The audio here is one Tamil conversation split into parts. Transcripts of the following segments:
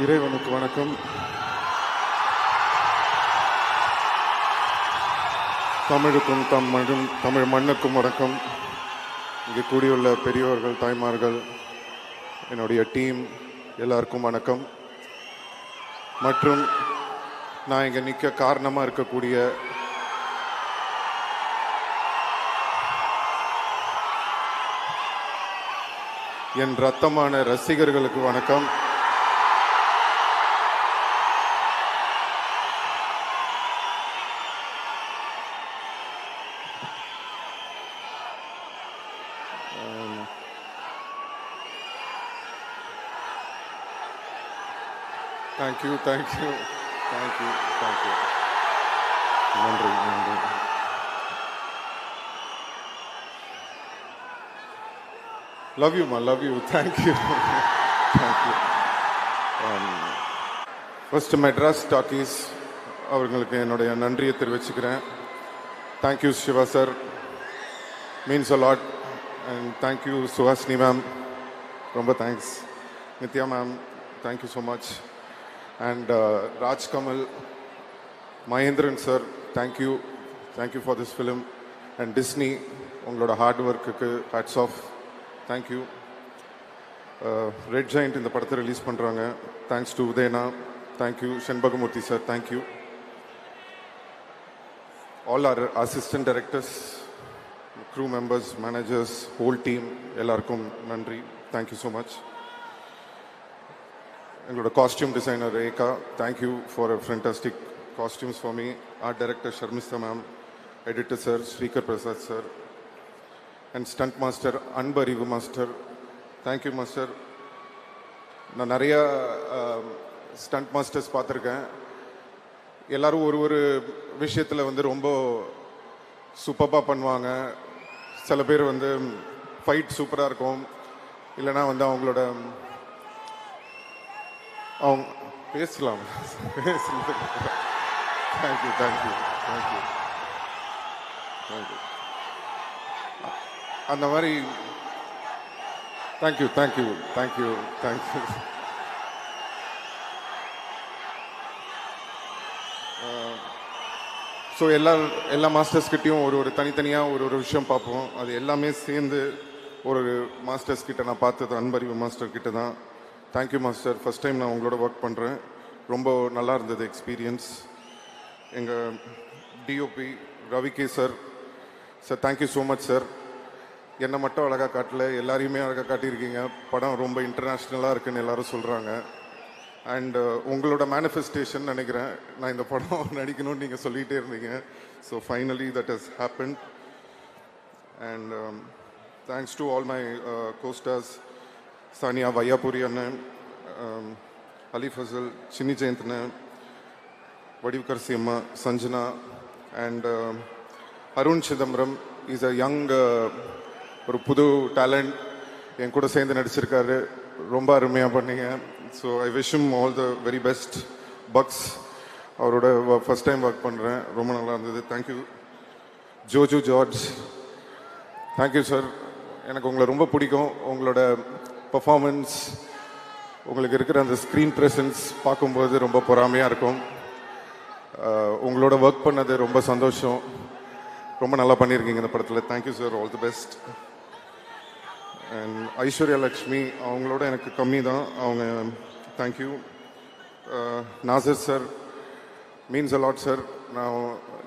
இறைவனுக்கு வணக்கம். தமிழுக்கும் தமிழ் மண்ணுக்கும் வணக்கம். இங்கே கூடியுள்ள பெரியோர்கள், தாய்மார்கள், என்னுடைய டீம் எல்லாருக்கும் வணக்கம். மற்றும் நான் இங்கே நிற்க காரணமாக இருக்கக்கூடிய என் ரத்தமான ரசிகர்களுக்கு வணக்கம். தேங்க்யூ. நன்றி. லவ் யூ மா, love you. Thank you. First Madras Talkies அவர்களுக்கு என்னுடைய நன்றியை தெரிவிச்சுக்கிறேன். Thank you Siva sir, means a lot. And thank you Suhasini ma'am, ரொம்ப thanks. Nithya ma'am, thank you so much. And Raj Kamal, Mahendran sir, thank you for this film. And Disney, உங்களோட ஹார்ட் ஒர்க்குக்கு hats off. Thank you. Red Giant இந்த படத்தை ரிலீஸ் பண்ணுறாங்க. தேங்க்ஸ் டு உதயனா. Thank you. Senbagamoorthy sir, thank you. All our assistant directors, crew members, managers, whole team எல்லாருக்கும் நன்றி. Thank you so much. எங்களோட costume designer Rekha, thank you for a fantastic costumes for me. Art director Sharmistha ma'am, editor sir Sreekar Prasad sir, and stunt master Anbariv master, thank you master. நான் நிறையா ஸ்டண்ட் மாஸ்டர்ஸ் பார்த்துருக்கேன். எல்லோரும் ஒரு விஷயத்தில் வந்து ரொம்ப சூப்பராக பண்ணுவாங்க. சில பேர் வந்து ஃபைட் சூப்பராக இருக்கும், இல்லைனா வந்து அவங்களோட அவங்க பேசலாம். தேங்க்யூ. அந்த மாதிரி தேங்க்யூ. ஸோ எல்லா மாஸ்டர்ஸ்கிட்டையும் ஒரு தனித்தனியாக ஒரு விஷயம் பார்ப்போம். அது எல்லாமே சேர்ந்து ஒரு மாஸ்டர்ஸ் கிட்ட நான் பார்த்தது அன்பறிவு மாஸ்டர் கிட்ட தான். Thank you master. ஃபஸ்ட் டைம் நான் உங்களோட ஒர்க் பண்ணுறேன். ரொம்ப நல்லா இருந்தது எக்ஸ்பீரியன்ஸ். எங்கள் DOP Ravi K sir, thank you so much sir. என்னை மட்டும் அழகாக காட்டல, எல்லாரையுமே அழகாக காட்டியிருக்கீங்க. படம் ரொம்ப இன்டர்நேஷ்னலாக இருக்குன்னு எல்லாரும் சொல்கிறாங்க. அண்ட் உங்களோட மேனிஃபெஸ்டேஷன் நினைக்கிறேன். நான் இந்த படம் நடிக்கணும்னு நீங்கள் சொல்லிகிட்டே இருந்தீங்க. So finally that has happen. And thanks to all my costars, Saniya Vaiyapuri அண்ணன், அலி ஃபசல், சின்னி ஜெயந்த்ண்ணன், வடிவுக்கர் சிம்மா, Sanjana, and Arun Chidambaram. Is a young, ஒரு புது டேலண்ட். என் கூட சேர்ந்து நடிச்சிருக்காரு. ரொம்ப அருமையாக பண்ணீங்க. So I wish him all the very best. Bucks அவரோட ஃபஸ்ட் டைம் ஒர்க் பண்ணுறேன். ரொம்ப நல்லா இருந்தது. Thank you. Joju George, thank you sir. எனக்கு உங்களை ரொம்ப பிடிக்கும். உங்களோட பர்ஃபார்மன்ஸ், உங்களுக்கு இருக்கிற அந்த ஸ்க்ரீன் ப்ரெசன்ஸ் பார்க்கும்போது ரொம்ப பொறாமையாக இருக்கும். உங்களோட ஒர்க் பண்ணது ரொம்ப சந்தோஷம். ரொம்ப நல்லா பண்ணியிருக்கீங்க இந்த படத்தில். Thank you sir, all the best. And Aishwarya Lakshmi, அவங்களோட எனக்கு கம்மி தான் அவங்க. Thank you. Nassar sir, means a lot sir.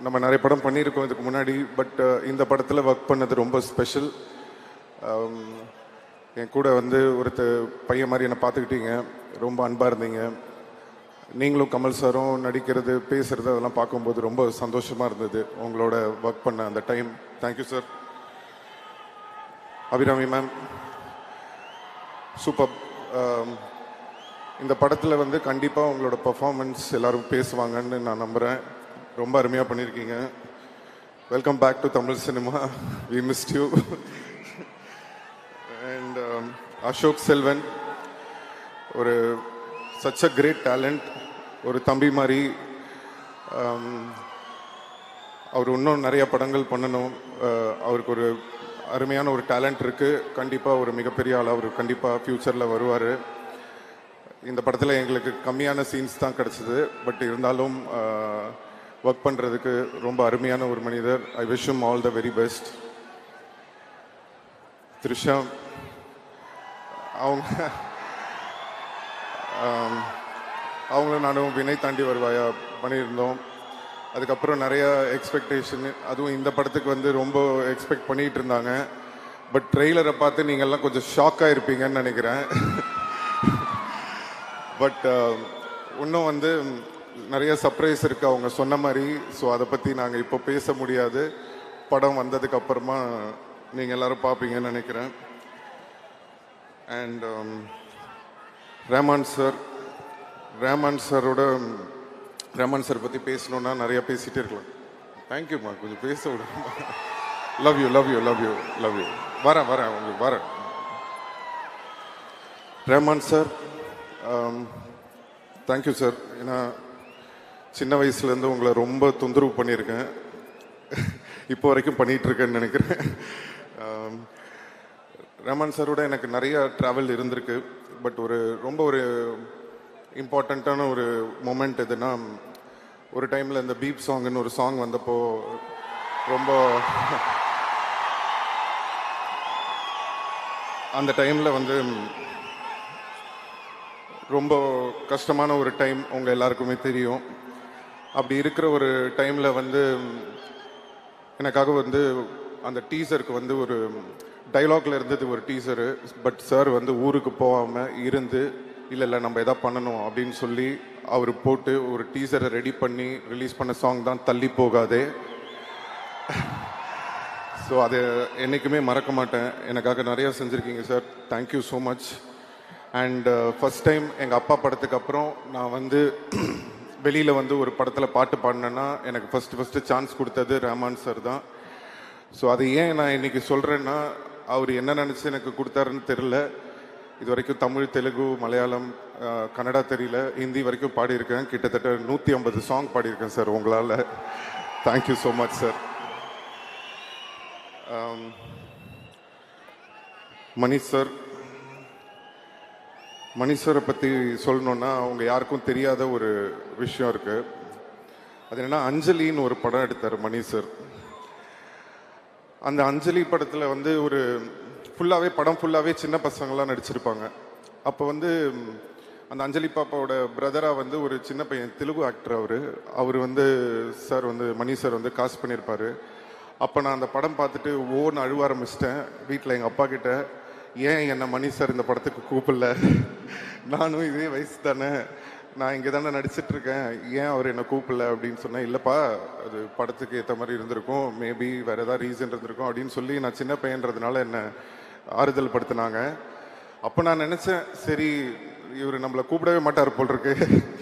நம்ம நிறைய படம் பண்ணியிருக்கோம் இதுக்கு முன்னாடி, பட் இந்த படத்தில் ஒர்க் பண்ணது ரொம்ப ஸ்பெஷல். என் கூட வந்து பையன் மாதிரி என்னை பார்த்துக்கிட்டீங்க. ரொம்ப அன்பாக இருந்தீங்க. நீங்களும் கமல் சாரும் நடிக்கிறது, பேசுகிறது அதெல்லாம் பார்க்கும்போது ரொம்ப சந்தோஷமாக இருந்தது உங்களோட ஒர்க் பண்ண அந்த time. Thank you sir. Abhirami ma'am, super. இந்த படத்தில் வந்து கண்டிப்பாக உங்களோட பர்ஃபார்மன்ஸ் எல்லோரும் பேசுவாங்கன்னு நான் நம்புகிறேன். ரொம்ப அருமையாக பண்ணியிருக்கீங்க. Welcome back to Tamil cinema. We missed you. And Ashok Selvan, ஒரு சச் அ கிரேட் டேலண்ட். ஒரு தம்பி மாதிரி. அவர் இன்னும் நிறைய படங்கள் பண்ணணும். அவருக்கு ஒரு அருமையான ஒரு டேலண்ட் இருக்குது. கண்டிப்பாக ஒரு மிகப்பெரிய ஆள். அவர் கண்டிப்பாக ஃப்யூச்சரில் வருவார். இந்த படத்தில் எங்களுக்கு கம்மியான சீன்ஸ் தான் கிடச்சிது. பட் இருந்தாலும் ஒர்க் பண்ணுறதுக்கு ரொம்ப அருமையான ஒரு மனிதர். ஐ wish him all the very best. Trisha அவங்க அவங்கள நானும் வினை தாண்டி வருவாயா பண்ணியிருந்தோம். அதுக்கப்புறம் நிறைய எக்ஸ்பெக்டேஷன், அதுவும் இந்த படத்துக்கு வந்து ரொம்ப எக்ஸ்பெக்ட் பண்ணிகிட்டு இருந்தாங்க. பட் ட்ரெய்லரை பார்த்து நீங்கள்லாம் கொஞ்சம் ஷாக்காக இருப்பீங்கன்னு நினைக்கிறேன். பட் இன்னும் வந்து நிறைய சர்ப்ரைஸ் இருக்குது அவங்க சொன்ன மாதிரி. ஸோ அதை பற்றி நாங்கள் இப்போ பேச முடியாது. படம் வந்ததுக்கப்புறமா நீங்கள் எல்லோரும் பார்ப்பீங்கன்னு நினைக்கிறேன். அண்ட் ரேமான் சார் பற்றி பேசணுன்னா நிறையா பேசிகிட்டே இருக்கலாம். தேங்க்யூம்மா, கொஞ்சம் பேச விடுங்க. Love you. வரேன் உங்களுக்கு வரேன். ரேமான் சார், தேங்க்யூ சார். ஏன்னா சின்ன வயசுலேருந்து உங்களை ரொம்ப தொந்தரவு பண்ணியிருக்கேன், இப்போ வரைக்கும் பண்ணிகிட்ருக்கேன்னு நினைக்கிறேன். ரேமான் சாரோட எனக்கு நிறைய ட்ராவல் இருந்திருக்கு. பட் ரொம்ப ஒரு இம்பார்ட்டண்ட்டான ஒரு மொமெண்ட் எதுனா, ஒரு டைமில் இந்த பீப் சாங்குன்னு ஒரு சாங் வந்தப்போ ரொம்ப அந்த டைமில் வந்து ரொம்ப கஷ்டமான ஒரு டைம், உங்கள் எல்லாருக்குமே தெரியும். அப்படி இருக்கிற ஒரு டைமில் வந்து எனக்காக வந்து அந்த டீசருக்கு வந்து ஒரு டைலாக்ல இருந்தது ஒரு டீசரு. பட் சார் வந்து ஊருக்கு போகாமல் இருந்து, இல்லை நம்ம எதாவது பண்ணணும் அப்படின்னு சொல்லி அவர் போட்டு ஒரு டீசரை ரெடி பண்ணி ரிலீஸ் பண்ண சாங் தான் தள்ளி போகாதே. ஸோ அதை என்றைக்குமே மறக்க மாட்டேன். எனக்காக நிறையா செஞ்சுருக்கீங்க sir, thank you so much. And first time எங்கள் அப்பா படத்துக்கு அப்புறம் நான் வந்து வெளியில் வந்து ஒரு படத்தில் பாட்டு பாடினேன்னா எனக்கு ஃபஸ்ட்டு சான்ஸ் கொடுத்தது ரஹ்மான் சார் தான். ஸோ அது ஏன் நான் இன்றைக்கி சொல்கிறேன்னா, அவர் என்ன நினச்சி எனக்கு கொடுத்தாருன்னு தெரில. இது வரைக்கும் தமிழ், தெலுங்கு, மலையாளம், கன்னடா தெரியல, ஹிந்தி வரைக்கும் பாடியிருக்கேன். கிட்டத்தட்ட 150 சாங் பாடியிருக்கேன் சார் உங்களால். Thank you so much sir. Manish சாரை பற்றி சொல்லணுன்னா, அவங்க யாருக்கும் தெரியாத ஒரு விஷயம் இருக்குது. அது என்னென்னா, அஞ்சலின்னு ஒரு படம் எடுத்தார் மணிஷ் சார். அந்த அஞ்சலி படத்தில் வந்து ஒரு படம் ஃபுல்லாகவே சின்ன பசங்களாம் நடிச்சிருப்பாங்க. அப்போ வந்து அந்த அஞ்சலி பாப்பாவோட பிரதராக வந்து ஒரு சின்ன பையன், தெலுங்கு ஆக்டர் அவர் வந்து சார் வந்து மணிஷ் சார் வந்து காசு பண்ணியிருப்பார். அப்போ நான் அந்த படம் பார்த்துட்டு ஓன்னு அழுவ ஆரம்பிச்சிட்டேன் வீட்டில் எங்கள் அப்பா கிட்ட. ஏன் என்னை மணிஷ் சார் இந்த படத்துக்கு கூப்பிடல, நானும் இதே வயசு தானே, நான் இங்கே தானே நடிச்சிட்ருக்கேன், ஏன் அவர் என்னை கூப்பிடல அப்படின்னு சொன்னேன். இல்லைப்பா, அது படத்துக்கு ஏற்ற மாதிரி இருந்திருக்கும், மேபி வேறு ஏதாவது ரீசன் இருந்திருக்கும் அப்படின்னு சொல்லி நான் சின்ன பையன்றதுனால என்னை ஆறுதல் படுத்தினாங்க. அப்போ நான் நினச்சேன், சரி இவர் நம்மளை கூப்பிடவே மாட்டார் போல் இருக்கு,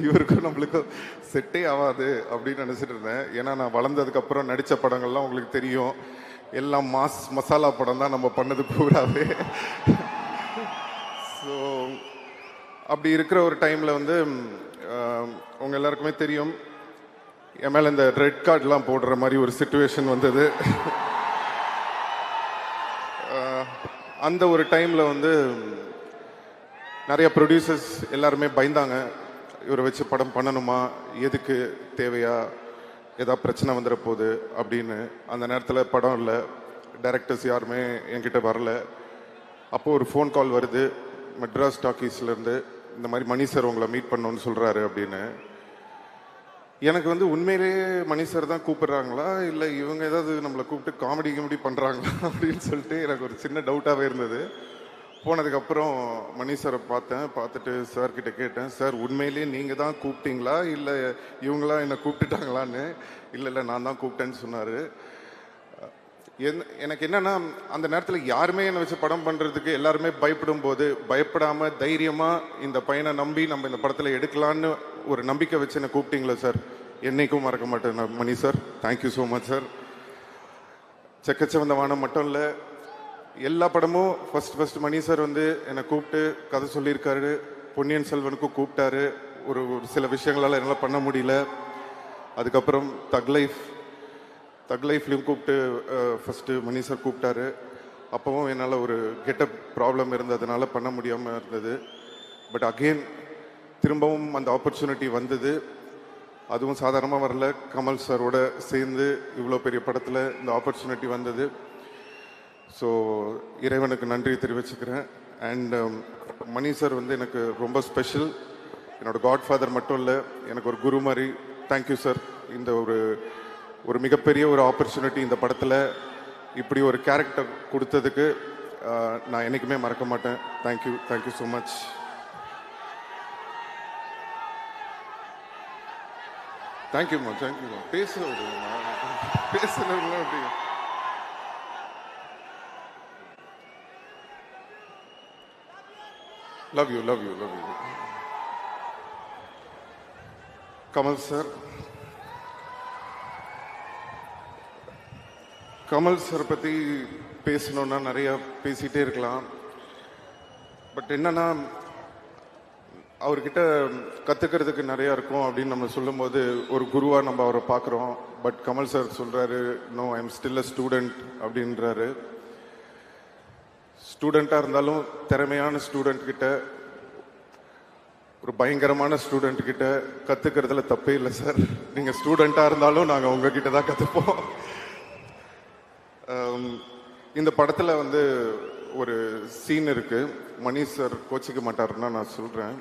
இவருக்கும் நம்மளுக்கும் செட்டே ஆகாது அப்படின்னு நினச்சிட்டு இருந்தேன். ஏன்னா நான் வளர்ந்ததுக்கப்புறம் நடித்த படங்கள்லாம் உங்களுக்கு தெரியும், எல்லாம் மசாலா படம் தான் நம்ம பண்ணது பூராவே. ஸோ அப்படி இருக்கிற ஒரு டைமில் வந்து உங்கள் எல்லாருக்குமே தெரியும், என் மேலே இந்த ரெட் கார்டெலாம் போடுற மாதிரி ஒரு சிச்சுவேஷன் வந்தது. அந்த ஒரு டைமில் வந்து நிறைய ப்ரொடியூசர்ஸ் எல்லாருமே பயந்தாங்க, இவரை வச்சு படம் பண்ணணுமா, எதுக்கு, தேவையா, ஏதாவது பிரச்சனை வந்துட போகுது அப்படின்னு. அந்த நேரத்தில் படம் இல்லை, டைரக்டர்ஸ் யாருமே என்கிட்ட வரல. அப்போது ஒரு ஃபோன் கால் வருது மெட்ராஸ் டாக்கீஸ்லேருந்து, இந்த மாதிரி மணி சார் உங்களை மீட் பண்ணணுன்னு சொல்கிறாரு அப்படின்னு. எனக்கு வந்து உண்மையிலேயே மணி சார் தான் கூப்பிடுறாங்களா, இல்லை இவங்க ஏதாவது நம்மளை கூப்பிட்டு காமெடி பண்ணுறாங்களா அப்படின்னு சொல்லிட்டு எனக்கு ஒரு சின்ன டவுட்டாகவே இருந்தது. போனதுக்கப்புறம் மணி சாரை பார்த்துட்டு சார்கிட்ட கேட்டேன், சார் உண்மையிலேயே நீங்கள் தான் கூப்பிட்டீங்களா, இல்லை இவங்களாம் என்னை கூப்பிட்டுட்டாங்களான்னு. இல்லை நான் தான் கூப்பிட்டேன்னு சொன்னார். எனக்கு என்னென்னா, அந்த நேரத்தில் யாருமே என்னை வச்சு படம் பண்ணுறதுக்கு எல்லாருமே பயப்படும் போது, பயப்படாமல் தைரியமாக இந்த பையனை நம்பி நம்ம இந்த படத்தில் எடுக்கலான்னு ஒரு நம்பிக்கை வச்சு என்னை கூப்பிட்டீங்களா சார், என்றைக்கும் மறக்க மாட்டேன் நான் Mani sir. Thank you so much sir. Chekkachivantha Vaanam மட்டும் இல்லை, எல்லா படமும் ஃபஸ்ட் மணி சார் வந்து என்னை கூப்பிட்டு கதை சொல்லியிருக்காரு. பொன்னியின் செல்வனுக்கும் கூப்பிட்டாரு, ஒரு சில விஷயங்களால் என்னால் பண்ண முடியல. அதுக்கப்புறம் தக் லைஃப்லையும் கூப்பிட்டு ஃபஸ்ட்டு மணி சார் கூப்பிட்டாரு. அப்போவும் என்னால் ஒரு கெட்டப் ப்ராப்ளம் இருந்ததுனால பண்ண முடியாமல் இருந்தது. பட் அகெயின் திரும்பவும் அந்த ஆப்பர்ச்சுனிட்டி வந்தது. அதுவும் சாதாரணமாக வரல. கமல் சாரோட சேர்ந்து இவ்வளோ பெரிய படத்தில் இந்த ஆப்பர்ச்சுனிட்டி வந்தது. ஸோ இறைவனுக்கு நன்றி தெரிவிச்சுக்கிறேன். அண்ட் மணி சார் வந்து எனக்கு ரொம்ப ஸ்பெஷல். என்னோட காட்ஃபாதர் மட்டும் இல்லை, எனக்கு ஒரு குரு மாதிரி. Thank you sir. இந்த ஒரு மிகப்பெரிய ஒரு ஆப்பர்ச்சுனிட்டி இந்த படத்தில் இப்படி ஒரு கேரக்டர் கொடுத்ததுக்கு நான் என்றைக்குமே மறக்க மாட்டேன். Thank you so much. தேங்க்யூம்மா. பேசுறதுல அப்படி லவ் யூ. கமல் சார் பற்றி பேசணுன்னா நிறைய பேசிகிட்டே இருக்கலாம். பட் என்னன்னா, அவர்கிட்ட கற்றுக்கிறதுக்கு நிறையா இருக்கும் அப்படின்னு நம்ம சொல்லும்போது ஒரு குருவாக நம்ம அவரை பார்க்குறோம். பட் கமல் சார் சொல்கிறாரு, no, I am still a student அப்படின்றாரு. ஸ்டூடெண்ட்டாக இருந்தாலும் திறமையான ஸ்டூடெண்ட் கிட்ட, ஒரு பயங்கரமான ஸ்டூடெண்ட் கிட்ட கற்றுக்கிறதுல தப்பே இல்லை சார். நீங்கள் ஸ்டூடெண்ட்டாக இருந்தாலும் நாங்கள் உங்ககிட்ட தான் கற்றுப்போம். இந்த படத்தில் வந்து ஒரு சீன் இருக்குது. மணி சார் கோச்சிக்க மாட்டாருன்னா நான் சொல்கிறேன்.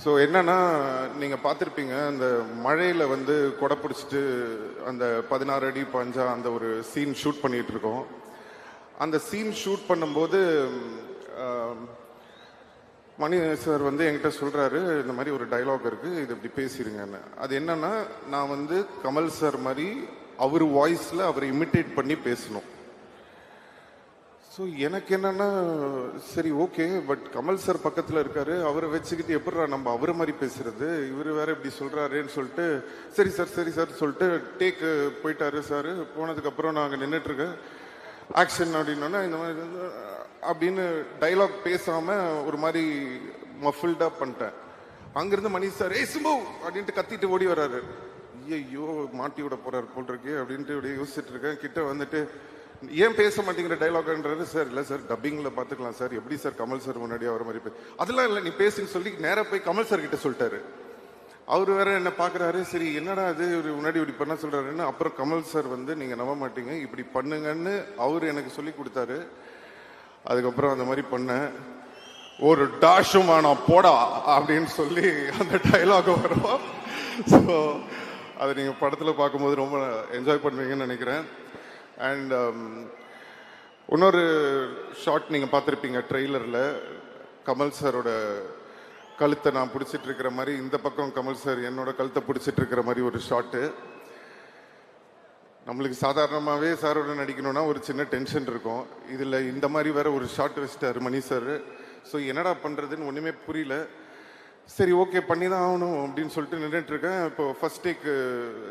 ஸோ என்னன்னா, நீங்கள் பார்த்துருப்பீங்க, அந்த மழையில் வந்து கொடை பிடிச்சிட்டு அந்த 16 அடி பாஞ்சா அந்த ஒரு சீன் ஷூட் பண்ணிகிட்டு இருக்கோம். அந்த சீன் ஷூட் பண்ணும்போது மணி சார் வந்து என்கிட்ட சொல்கிறாரு, இந்த மாதிரி ஒரு டைலாக் இருக்குது, இது இப்படி பேசிடுங்கன்னு. அது என்னன்னா, நான் வந்து கமல் சார் மாதிரி அவர் வாய்ஸில் அவரை இமிட்டேட் பண்ணி பேசணும். ஸோ எனக்கு என்னன்னா, சரி ஓகே, பட் கமல் சார் பக்கத்தில் இருக்காரு, அவரை வச்சுக்கிட்டு எப்படிடா நம்ம அவரை மாதிரி பேசுறது, இவர் வேற இப்படி சொல்கிறாருன்னு சொல்லிட்டு சரி சார் சொல்லிட்டு டேக்கு போயிட்டாரு சார். போனதுக்கப்புறம் நாங்கள் நின்றுட்டுருக்கேன். ஆக்ஷன் அப்படின்னா இந்த மாதிரி அப்படின்னு டைலாக் பேசாமல் ஒரு மாதிரி மஃபில்டாக பண்ணிட்டேன். அங்கேருந்து மணி சார் ஏய் சிம்பு அப்படின்ட்டு கத்திட்டு ஓடி வர்றாரு. ஐயோ மாட்டி விட போறாரு போல் இருக்கு அப்படின்ட்டு இப்படியே யோசிச்சுட்டு இருக்கேன். கிட்ட வந்துட்டு ஏன் பேச மாட்டேங்கிற டைலாக்ன்றது. சார் இல்லை சார், டப்பிங்கில் பார்த்துக்கலாம் சார். எப்படி சார் கமல் சார் முன்னாடி அவரை மாதிரி அதெல்லாம் இல்லை, நீ பேசுன்னு சொல்லி நேராக போய் கமல் சார் கிட்ட சொல்லிட்டாரு. அவர் வேற என்ன பார்க்குறாரு, சரி என்னடா அது ஒரு முன்னாடி இப்படி பண்ண சொல்கிறாருன்னு. அப்புறம் கமல் சார் வந்து நீங்கள் நம்ப மாட்டீங்க, இப்படி பண்ணுங்கன்னு அவர் எனக்கு சொல்லி கொடுத்தாரு. அதுக்கப்புறம் அந்த மாதிரி பண்ணேன். ஒரு டாஷும் நான் போடா அப்படின்னு சொல்லி அந்த டைலாக் வரும். ஸோ அதை நீங்கள் படத்தில் பார்க்கும்போது ரொம்ப என்ஜாய் பண்ணுவீங்கன்னு நினைக்கிறேன். அண்ட் இன்னொரு ஷார்ட் நீங்கள் பார்த்துருப்பீங்க ட்ரெய்லரில். கமல் சாரோட கழுத்தை நான் பிடிச்சிட்டு இருக்கிற மாதிரி, இந்த பக்கம் கமல் சார் என்னோட கழுத்தை பிடிச்சிட்டு இருக்கிற மாதிரி ஒரு ஷாட்டு. நம்மளுக்கு சாதாரணமாகவே சாரோட நடிக்கணும்னா ஒரு சின்ன டென்ஷன் இருக்கும். இதில் இந்த மாதிரி வேற ஒரு ஷாட் வச்சுட்டாரு மணி சார். ஸோ என்னடா பண்ணுறதுன்னு ஒன்றுமே புரியல. சரி ஓகே பண்ணி தான் ஆகணும் அப்படின்னு சொல்லிட்டு நின்றுட்டுருக்கேன். இப்போ ஃபர்ஸ்ட் டேக்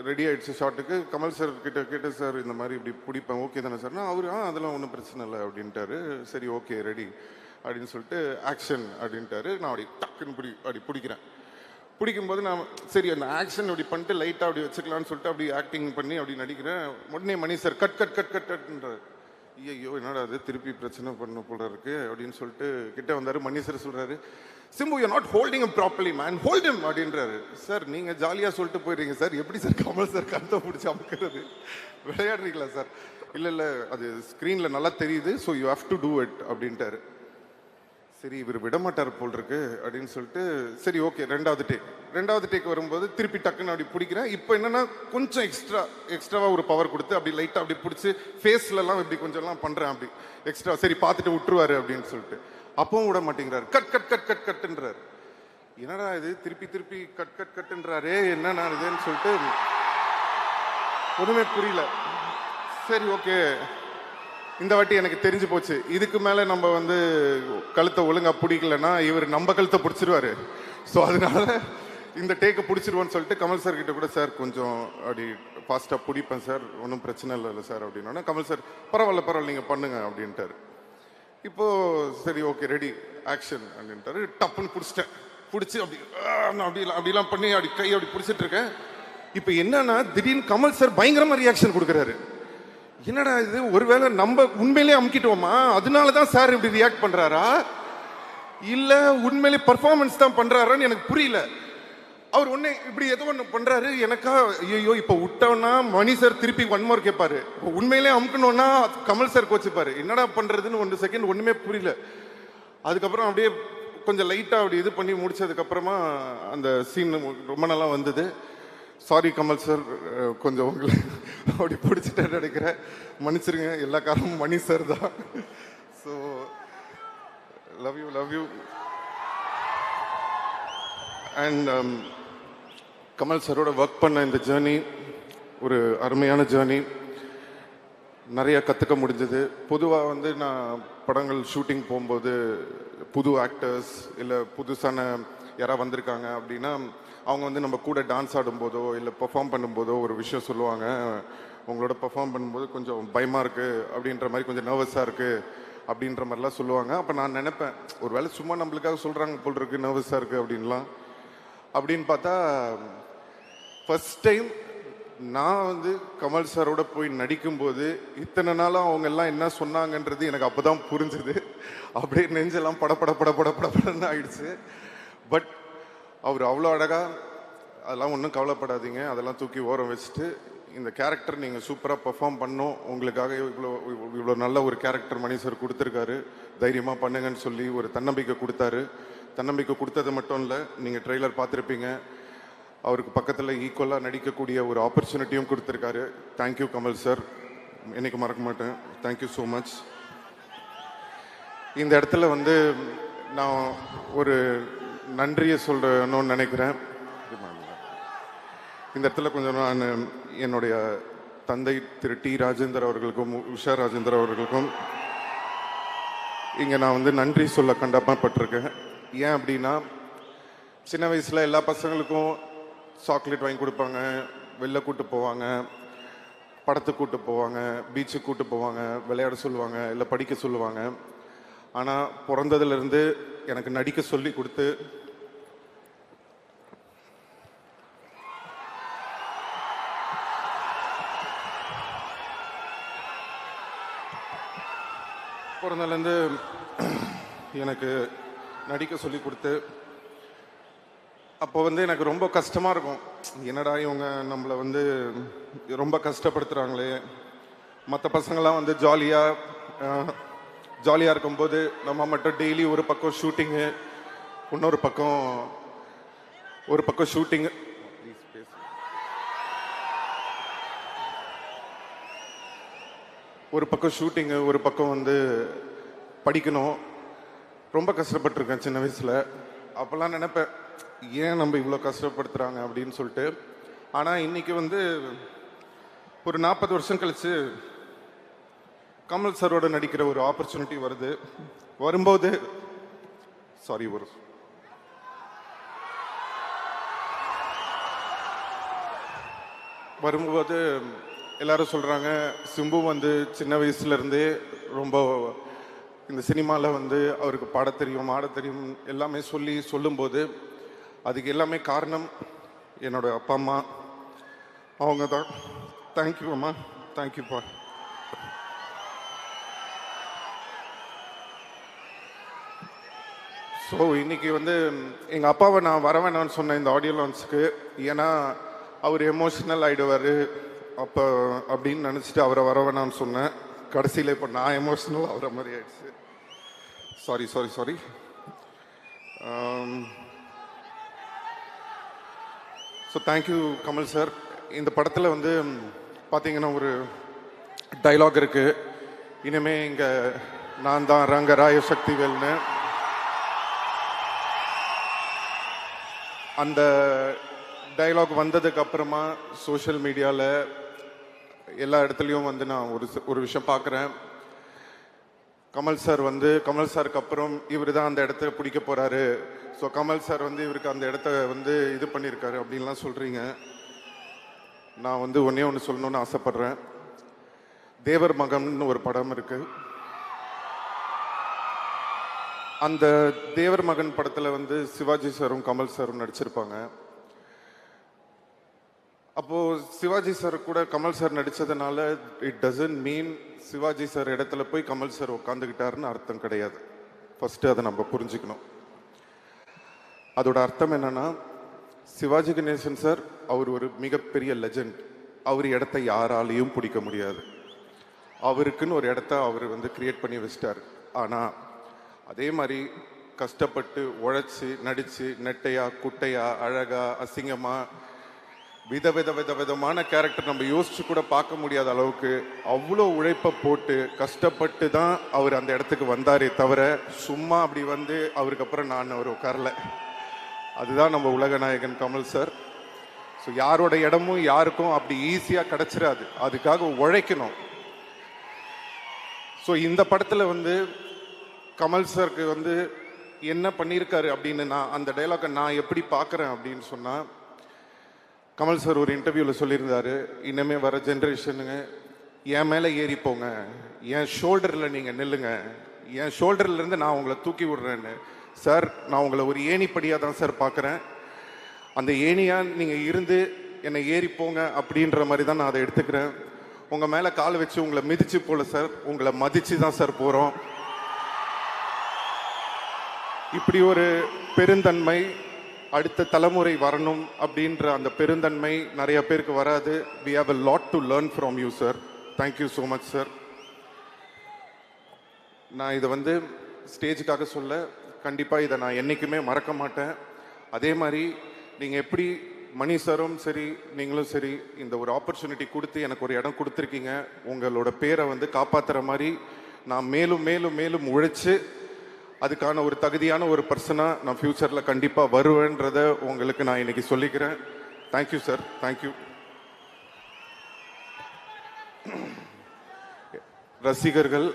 ரெடி ஆகிடுச்சு ஷாட்டுக்கு. கமல் சார் கேட்ட சார் இந்த மாதிரி இப்படி பிடிப்பேன், ஓகே தானே சார்னா அவர் அதெல்லாம் ஒன்றும் பிரச்சனை இல்லை அப்படின்ட்டாரு. சரி ஓகே ரெடி அப்படின்னு சொல்லிட்டு ஆக்ஷன் அப்படின்ட்டாரு. நான் அப்படி டக்குன்னு அப்படி பிடிக்கிறேன். பிடிக்கும்போது நான் சரி அந்த ஆக்ஷன் அப்படி பண்ணிட்டு லைட்டாக அப்படி வச்சுக்கலான்னு சொல்லிட்டு அப்படி ஆக்டிங் பண்ணி அப்படி நடிக்கிறேன். உடனே மணி சார் கட்ன்றார். ஐயோ என்னடா அது திருப்பி பிரச்சனை பண்ண போல இருக்கு அப்படின்னு சொல்லிட்டு கிட்ட வந்தாரு. மணி சார் சொல்றாரு, Simbu you not holding him properly man, hold him அப்படின்றாரு. சார் நீங்க ஜாலியா சொல்லிட்டு போயிடுறீங்க சார், எப்படி சார் கமல் சார் கருத்தை பிடிச்சி அமுக்கிறது, விளையாடுறீங்களா சார்? இல்லை அது ஸ்க்ரீனில் நல்லா தெரியுது, so you have to do it அப்படின்ட்டாரு. சரி இவர் விடமாட்டார் போல் இருக்கு அப்படின்னு சொல்லிட்டு சரி ஓகே ரெண்டாவது டேக் வரும்போது திருப்பி டக்குன்னு அப்படி பிடிக்கிறேன். இப்போ என்னன்னா கொஞ்சம் எக்ஸ்ட்ராவா ஒரு பவர் கொடுத்து அப்படி லைட்டாக அப்படி பிடிச்சி ஃபேஸ்லலாம் இப்படி கொஞ்சம்லாம் பண்ணுறேன் அப்படி எக்ஸ்ட்ரா. சரி பார்த்துட்டு விட்டுருவாரு அப்படின்னு சொல்லிட்டு அப்பவும் விட மாட்டேங்கிறாரு. கட்டுன்றாரு. என்னடா இது திருப்பி கட்டுன்றாரே என்னன்னா இதுன்னு சொல்லிட்டு ஒன்றுமே புரியல. சரி ஓகே இந்த வாட்டி எனக்கு தெரிஞ்சு போச்சு, இதுக்கு மேலே நம்ம வந்து கழுத்தை ஒழுங்கா பிடிக்கலன்னா இவர் நம்ம கழுத்தை பிடிச்சிருவாரு. ஸோ அதனால இந்த டேக்கை பிடிச்சிருவோன்னு சொல்லிட்டு கமல் சார் கிட்ட கூட சார் கொஞ்சம் அப்படி ஃபாஸ்ட்டாக பிடிப்பேன் சார், ஒன்றும் பிரச்சனை இல்லை சார் அப்படின்னா கமல் சார் பரவாயில்ல நீங்கள் பண்ணுங்க அப்படின்ட்டாரு. இப்போது சரி ஓகே ரெடி ஆக்ஷன் அப்படின்ட்டாரு. டப்புன்னு பிடிச்சி அப்படிலாம் பண்ணி அப்படி கை அப்படி பிடிச்சிட்டு இருக்கேன். இப்போ என்னன்னா திடீர்னு கமல் சார் பயங்கரமாக ரியாக்ஷன் கொடுக்குறாரு. என்னடா இது, ஒருவேளை நம்ம உண்மையிலே அமுக்கிட்டோமா, அதனால தான் சார் இப்படி ரியாக்ட் பண்றாரா இல்ல உண்மையிலே பர்ஃபார்மன்ஸ் தான் பண்றாருன்னு எனக்கு புரியல. அவர் ஒண்ணு இப்படி ஏதோ ஒன்று பண்றாரு. எனக்கா ஐயோ இப்போ விட்டோம்னா மணி சார் திருப்பி ஒன் மோர் கேட்பாரு. உண்மையிலே அமுக்கணும்னா கமல் சார் கோச்சிப்பாரு. என்னடா பண்றதுன்னு 1 செகண்ட் ஒண்ணுமே புரியல. அதுக்கப்புறம் அப்படியே கொஞ்சம் லைட்டா அப்படி இது பண்ணி முடிச்சதுக்கு அப்புறமா அந்த சீன் ரொம்ப நல்லா வந்தது. சாரி கமல் சார், கொஞ்சம் உங்களை அப்படி பிடிச்சிட்டேன்னு நினைக்கிறேன். மன்னிச்சிருங்க, எல்லா காரணமும் மணி சார் தான். So love you. And Kamal சாரோட ஒர்க் பண்ண இந்த ஜேர்னி ஒரு அருமையான ஜேர்னி. நிறைய கற்றுக்க முடிஞ்சது. பொதுவாக வந்து நான் படங்கள் ஷூட்டிங் போகும்போது புது ஆக்டர்ஸ் இல்லை புதுசான யாராவது வந்திருக்காங்க அப்படின்னா அவங்க வந்து நம்ம கூட டான்ஸ் ஆடும்போதோ இல்லை பெர்ஃபார்ம் பண்ணும்போதோ ஒரு விஷயம் சொல்லுவாங்க. உங்களோட பெர்ஃபார்ம் பண்ணும்போது கொஞ்சம் பயமாக இருக்குது அப்படின்ற மாதிரி, கொஞ்சம் நர்வஸாக இருக்குது அப்படின்ற மாதிரிலாம் சொல்லுவாங்க. அப்போ நான் நினைப்பேன், ஒரு வேளை சும்மா நம்மளுக்காக சொல்கிறாங்க போல் இருக்குது நர்வஸாக இருக்குது அப்படின்லாம். அப்படின்னு பார்த்தா ஃபர்ஸ்ட் டைம் நான் வந்து கமல் சாரோட போய் நடிக்கும்போது இத்தனை நாளாக அவங்க எல்லாம் என்ன சொன்னாங்கன்றது எனக்கு அப்போ தான் புரிஞ்சுது. அப்படியே நெஞ்செல்லாம் படப்படன்னு ஆயிடுச்சு. பட் அவர் அவ்வளோ அழகாக, அதெல்லாம் ஒன்றும் கவலைப்படாதீங்க, அதெல்லாம் தூக்கி ஓரம் வச்சுட்டு இந்த கேரக்டர் நீங்கள் சூப்பராக பெர்ஃபார்ம் பண்ணோம், உங்களுக்காக இவ்வளோ நல்ல ஒரு கேரக்டர் மணி சார் கொடுத்துருக்காரு, தைரியமாக பண்ணுங்கன்னு சொல்லி ஒரு தன்னம்பிக்கை கொடுத்தாரு. தன்னம்பிக்கை கொடுத்தது மட்டும் இல்லை, நீங்கள் ட்ரெய்லர் பார்த்துருப்பீங்க, அவருக்கு பக்கத்தில் ஈக்குவலாக நடிக்கக்கூடிய ஒரு ஆப்பர்ச்சுனிட்டியும் கொடுத்துருக்காரு. தேங்க்யூ கமல் சார், என்னைக்கு மறக்க மாட்டேன். Thank you so much. இந்த இடத்துல வந்து நான் ஒரு நன்றியை சொல்லணும்னு நினைக்கிறேன். இந்த இடத்துல கொஞ்சம் நான் என்னுடைய தந்தை திரு டி ராஜேந்தர் அவர்களுக்கும் உஷா ராஜேந்தர் அவர்களுக்கும் இங்கே நான் வந்து நன்றி சொல்ல கடமைப்பட்டிருக்கேன். ஏன் அப்படின்னா, சின்ன வயசில் எல்லா பசங்களுக்கும் சாக்லேட் வாங்கி கொடுப்பாங்க, வெளில கூட்டு போவாங்க, படத்துக்கு கூட்டு போவாங்க, பீச்சுக்கு கூட்டு போவாங்க, விளையாட சொல்லுவாங்க, இல்லை படிக்க சொல்லுவாங்க. ஆனால் பிறந்ததுலேருந்து எனக்கு நடிக்க சொல்லி கொடுத்து பிறந்ததுலேருந்து எனக்கு நடிக்க சொல்லி கொடுத்து அப்போ வந்து எனக்கு ரொம்ப கஷ்டமாக இருக்கும். என்னடா இவங்க நம்மளை வந்து ரொம்ப கஷ்டப்படுத்துகிறாங்களே. மற்ற பசங்கள்லாம் வந்து ஜாலியாக இருக்கும்போது நம்ம மட்டும் டெய்லி ஒரு பக்கம் ஷூட்டிங்கு, இன்னொரு பக்கம் ஷூட்டிங்கு, ஒரு பக்கம் வந்து படிக்கணும். ரொம்ப கஷ்டப்பட்டிருக்கேன் சின்ன வயசில். அப்போல்லாம் நினைப்பேன், ஏன் நம்ம இவ்வளோ கஷ்டப்படுத்துகிறாங்க அப்படின்னு சொல்லிட்டு. ஆனால் இன்னைக்கு வந்து ஒரு 40 வருஷம் கழிச்சு கமல் சாரோட நடிக்கிற ஒரு ஆப்பர்ச்சுனிட்டி வரும்போது எல்லாரும் சொல்கிறாங்க, சிம்பு வந்து சின்ன வயசுலேருந்தே ரொம்ப இந்த சினிமாவில் வந்து அவருக்கு பாட தெரியும், ஆட தெரியும் எல்லாமே சொல்லும்போது அதுக்கு எல்லாமே காரணம் என்னோட அப்பா அம்மா, அவங்க தான். தேங்க்யூ அம்மா, தேங்க்யூப்பா. ஸோ இன்னைக்கு வந்து எங்கள் அப்பாவை நான் வர வேணாம்னு சொன்னேன் இந்த ஆடியோ லான்ச்சுக்கு. ஏன்னா அவர் எமோஷனல் ஆகிடுவார் அப்போ அப்படின்னு நினச்சிட்டு அவரை வர வேணாம்னு சொன்னேன். கடைசியில் இப்போ நான் எமோஷனல் ஆகிற மாதிரி ஆயிடுச்சு. Sorry. So thank you Kamal sir. இந்த படத்தில் வந்து பார்த்தீங்கன்னா ஒரு டைலாக் இருக்குது, இனிமே இங்கே நான் தான் ரங்கராய சக்திவேல்னு. அந்த டைலாக் வந்ததுக்கு அப்புறமா சோஷியல் மீடியாவில் எல்லா இடத்துலையும் வந்து நான் ஒரு விஷயம் பார்க்குறேன். கமல் சாருக்கு அப்புறம் இவர் தான் அந்த இடத்த பிடிக்க போகிறாரு, ஸோ கமல் சார் வந்து இவருக்கு அந்த இடத்த வந்து இது பண்ணியிருக்காரு அப்படின்லாம் சொல்கிறீங்க. நான் வந்து ஒன்று சொல்லணும்னு ஆசைப்பட்றேன். தேவர் மகன் ஒரு படம் இருக்குது. அந்த தேவர் மகன் படத்தில் வந்து சிவாஜி சாரும் கமல் சாரும் நடிச்சிருப்பாங்க. அப்போது சிவாஜி சார் கூட கமல் சார் நடித்ததுனால it doesn't mean Sivaji sir இடத்துல போய் கமல் சார் உட்காந்துக்கிட்டாருன்னு அர்த்தம் கிடையாது. ஃபஸ்ட்டு அதை நம்ம புரிஞ்சுக்கணும். அதோட அர்த்தம் என்னன்னா, சிவாஜி கணேசன் சார் அவர் ஒரு மிகப்பெரிய லெஜண்ட். அவர் இடத்த யாராலையும் பிடிக்க முடியாது. அவருக்குன்னு ஒரு இடத்த அவர் வந்து கிரியேட் பண்ணி வச்சிட்டார். ஆனால் அதே மாதிரி கஷ்டப்பட்டு உழைச்சி நடித்து நெட்டையா குட்டையா அழகா அசிங்கமா விதமான கேரக்டர் நம்ம யோசிச்சு கூட பார்க்க முடியாத அளவுக்கு அவ்வளோ உழைப்பை போட்டு கஷ்டப்பட்டு தான் அவர் அந்த இடத்துக்கு வந்தாரே தவிர சும்மா அப்படி வந்து அவருக்கு அப்புறம் நான் அவர் உட்காரல. அதுதான் நம்ம உலகநாயகன் கமல் சார். ஸோ யாரோட இடமும் யாருக்கும் அப்படி ஈஸியாக கிடச்சிடாது, அதுக்காக உழைக்கணும். ஸோ இந்த படத்தில் வந்து கமல் சாருக்கு வந்து என்ன பண்ணியிருக்காரு அப்படின்னு நான் அந்த டைலாக்கை நான் எப்படி பார்க்குறேன் அப்படின்னு சொன்னால், கமல் சார் ஒரு இன்டர்வியூவில் சொல்லியிருந்தாரு, இனிமே வர ஜென்ரேஷனுங்க என் மேலே ஏறிப்போங்க, என் ஷோல்டரில் நீங்கள் நில்லுங்க, என் ஷோல்டர்லேருந்து நான் உங்களை தூக்கி விடுறேன்னு. சார் நான் உங்களை ஒரு ஏணிப்படியாக தான் சார் பார்க்குறேன். அந்த ஏணியாக நீங்கள் இருந்து என்னை ஏறிப்போங்க அப்படின்ற மாதிரி தான் நான் அதை எடுத்துக்கிறேன். உங்கள் மேலே கால் வச்சு உங்களை மிதிச்சு போல சார், உங்களை மதித்து தான் சார் போகிறோம். இப்படி ஒரு பெருந்தன்மை அடுத்த தலைமுறை வரணும் அப்படின்ற அந்த பெருந்தன்மை நிறைய பேருக்கு வராது. we have a lot to learn from you sir. thank you so much sir. நான் இதை வந்து ஸ்டேஜுக்காக சொல்ல, கண்டிப்பாக இதை நான் என்றைக்குமே மறக்க மாட்டேன். அதே மாதிரி நீங்கள் எப்படி மணி சாரும் சரி நீங்களும் சரி இந்த ஒரு ஆப்பர்ச்சுனிட்டி கொடுத்து எனக்கு ஒரு இடம் கொடுத்துருக்கீங்க. உங்களோட பேரை வந்து காப்பாற்றுற மாதிரி நான் மேலும் மேலும் மேலும் உழைச்சி அதுக்கான ஒரு தகுதியான ஒரு பர்சனாக நான் ஃப்யூச்சரில் கண்டிப்பாக வருவேன்றதை உங்களுக்கு நான் இன்னைக்கு சொல்லிக்கிறேன். Thank you sir, thank you. ரசிகர்கள்,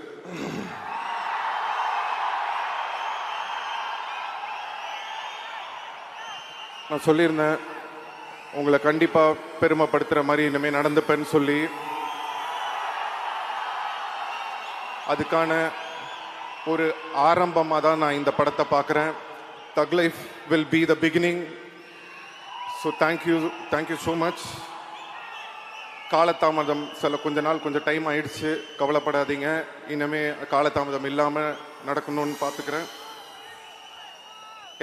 நான் சொல்லியிருந்தேன் உங்களை கண்டிப்பாக பெருமைப்படுத்துகிற மாதிரி இனிமேல் நடந்துப்பேன்னு சொல்லி. அதுக்கான ஒரு ஆரம்பமாக தான் நான் இந்த படத்தை பார்க்குறேன். தக் life will be the beginning. So thank you so much. காலதாமதம் கொஞ்ச நாள் கொஞ்சம் டைம் ஆயிடுச்சு, கவலைப்படாதீங்க. இனிமே காலதாமதம் இல்லாமல் நடக்கணும்னு பார்த்துக்கிறேன்.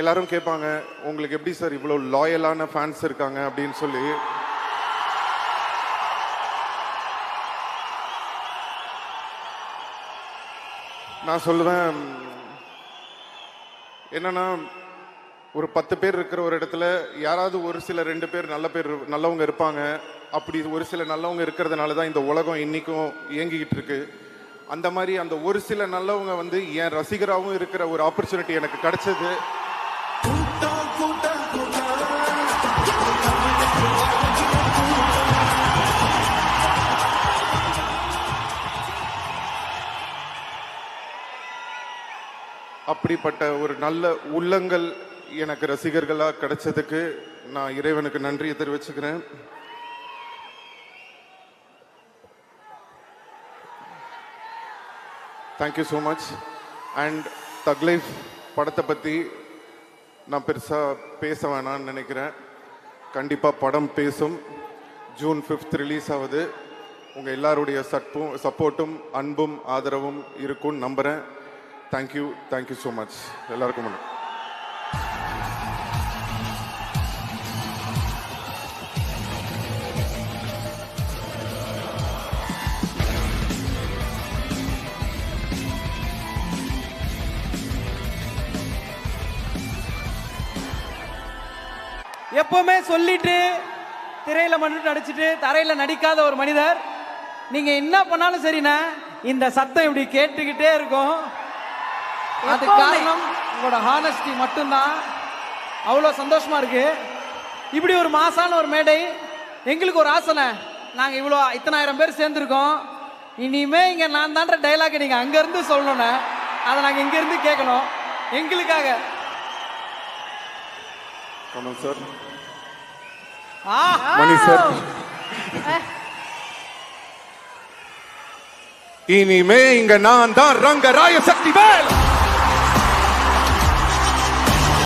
எல்லாரும் கேட்பாங்க, உங்களுக்கு எப்படி சார் இவ்வளோ லாயலான ஃபேன்ஸ் இருக்காங்க அப்படின்னு சொல்லி. நான் சொல்லுவேன், என்னன்னா ஒரு 10 பேர் இருக்கிற ஒரு இடத்துல யாராவது ஒரு சில 2 பேர் நல்லவங்க இருப்பாங்க. அப்படி ஒரு சில நல்லவங்க இருக்கிறதுனால தான் இந்த உலகம் இன்னைக்கும் இயங்கிக்கிட்டு இருக்கு. அந்த மாதிரி அந்த ஒரு சில நல்லவங்க வந்து என் ரசிகராகவும் இருக்கிற ஒரு ஆப்பர்ச்சுனிட்டி எனக்கு கிடைச்சது. அப்படிப்பட்ட ஒரு நல்ல உள்ளங்கள் எனக்கு ரசிகர்களாக கிடைச்சதுக்கு நான் இறைவனுக்கு நன்றியை தெரிவிச்சுக்கிறேன். Thank you so much. அண்ட் தக் லைஃப் படத்தை பற்றி நான் பெருசாக பேச வேணான்னு நினைக்கிறேன். கண்டிப்பாக படம் பேசும். ஜூன் 5 ரிலீஸ் ஆகுது. உங்கள் எல்லாருடைய சப்போர்ட்டும் அன்பும் ஆதரவும் இருக்கும்னு நம்புகிறேன். தேங்க்யூ ஸோ மச் எல்லாருக்கும். எப்பவுமே சொல்லிட்டு திரையில மட்டும் நடிச்சிட்டு தரையில நடிக்காத ஒரு மனிதர். நீங்க என்ன பண்ணாலும் சரிண்ணா, இந்த சத்தம் இப்படி கேட்டுக்கிட்டே இருக்கும். அது காரணம் உங்களோட ஹானஸ்டி மட்டும்தான். அவ்வளோ சந்தோஷமா இருக்கு. இப்படி ஒரு மாசான ஒரு மேடை எங்களுக்கு ஒரு ஆசனை. நாங்க இவ்வளோ இத்தனாயிரம் பேர் சேர்ந்துருக்கோம். இனிமே இங்க நான் தான்ற டைலாக் நீங்க அங்க இருந்து சொல்லணும்னா அதை நாங்க இங்க இருந்து கேட்கணும். எங்களுக்காக சார், மணி சார், இனிமே இங்க நான் தான் ரங்கராய சக்திவேல்.